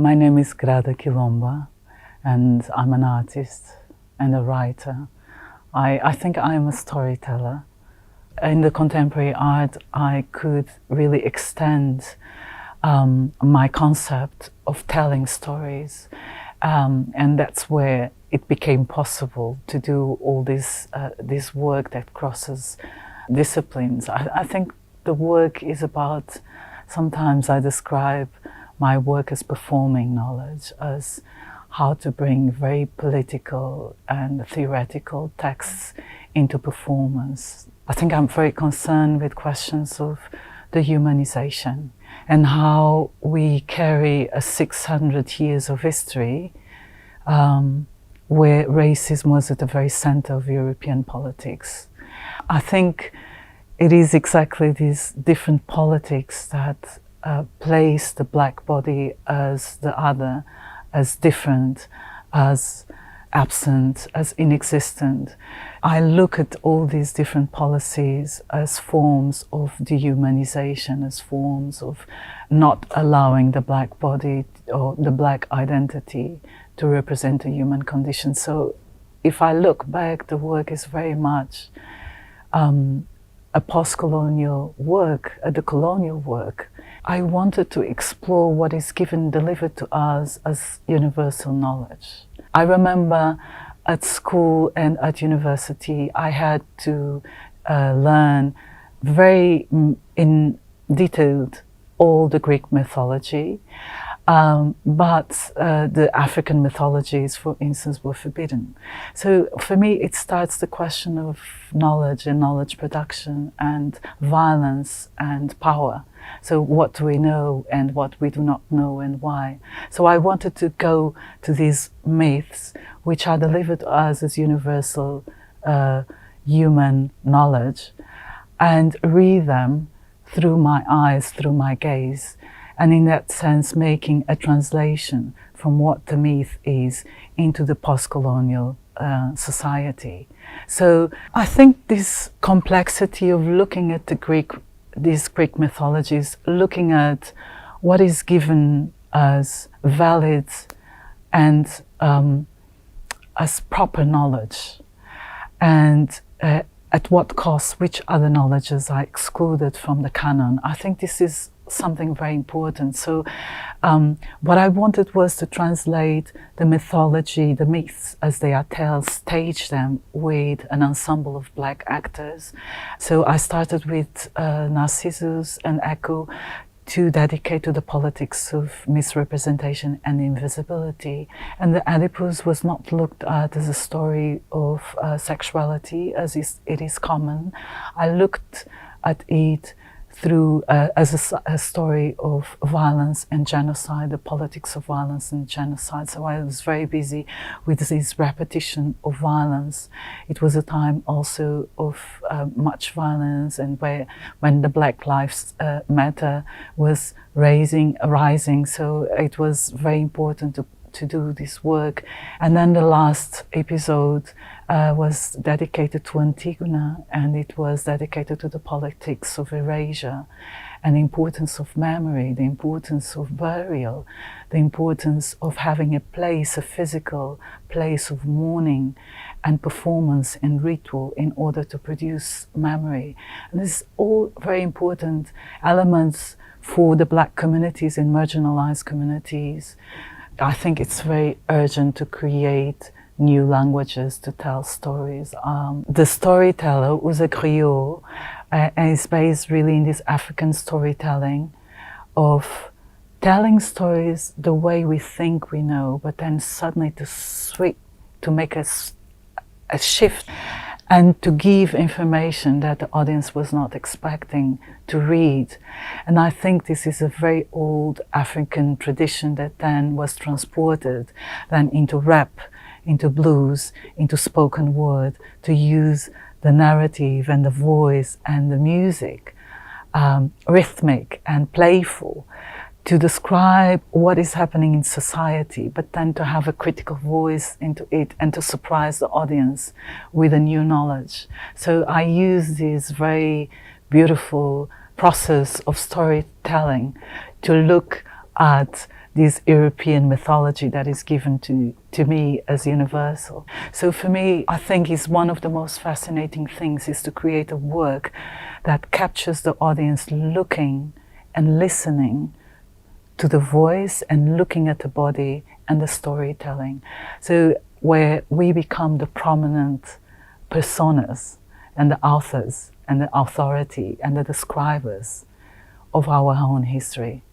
My name is Grada Kilomba, and I'm an artist and a writer. I think I am a storyteller. In the contemporary art, I could really extend my concept of telling stories, and that's where it became possible to do all this work that crosses disciplines. I think the work is about, sometimes I describe my work as performing knowledge, as how to bring very political and theoretical texts into performance. I think I'm very concerned with questions of the humanization and how we carry a 600 years of history where racism was at the very center of European politics. I think it is exactly these different politics that place the black body as the other, as different, as absent, as inexistent. I look at all these different policies as forms of dehumanization, as forms of not allowing the black body or the black identity to represent a human condition. So if I look back, the work is very much a post-colonial work, a decolonial work. I wanted to explore what is delivered to us as universal knowledge. I remember at school and at university, I had to learn very in detailed all the Greek mythology, but the African mythologies, for instance, were forbidden. So for me, it starts the question of knowledge and knowledge production and violence and power. So what do we know and what we do not know and why? So I wanted to go to these myths, which are delivered to us as universal human knowledge, and read them through my eyes, through my gaze, and in that sense making a translation from what the myth is into the post-colonial society. So I think this complexity of looking at these Greek mythologies, looking at what is given as valid and as proper knowledge, and at what cost, which other knowledges are excluded from the canon. I think this is something very important. So what I wanted was to translate the mythology, the myths as they are told, stage them with an ensemble of black actors. So I started with Narcissus and Echo to dedicate to the politics of misrepresentation and invisibility. And the Oedipus was not looked at as a story of sexuality as it is common. I looked at it through as a story of violence and genocide, the politics of violence and genocide. So I was very busy with this repetition of violence. It was a time also of much violence, and when the Black Lives Matter was rising. So it was very important to do this work. And then the last episode was dedicated to Antigona, and it was dedicated to the politics of erasure and the importance of memory, the importance of burial, the importance of having a place, a physical place of mourning and performance and ritual in order to produce memory. And this is all very important elements for the Black communities and marginalized communities. I think it's very urgent to create new languages to tell stories. The storyteller was a griot, and is based really in this African storytelling of telling stories the way we think we know, but then suddenly to make a shift and to give information that the audience was not expecting to read. And I think this is a very old African tradition that then was transported then into rap, into blues, into spoken word, to use the narrative and the voice and the music, rhythmic and playful, to describe what is happening in society, but then to have a critical voice into it and to surprise the audience with a new knowledge. So I use this very beautiful process of storytelling to look at this European mythology that is given to me as universal. So for me, I think is one of the most fascinating things is to create a work that captures the audience looking and listening to the voice and looking at the body and the storytelling. So where we become the prominent personas and the authors and the authority and the describers of our own history.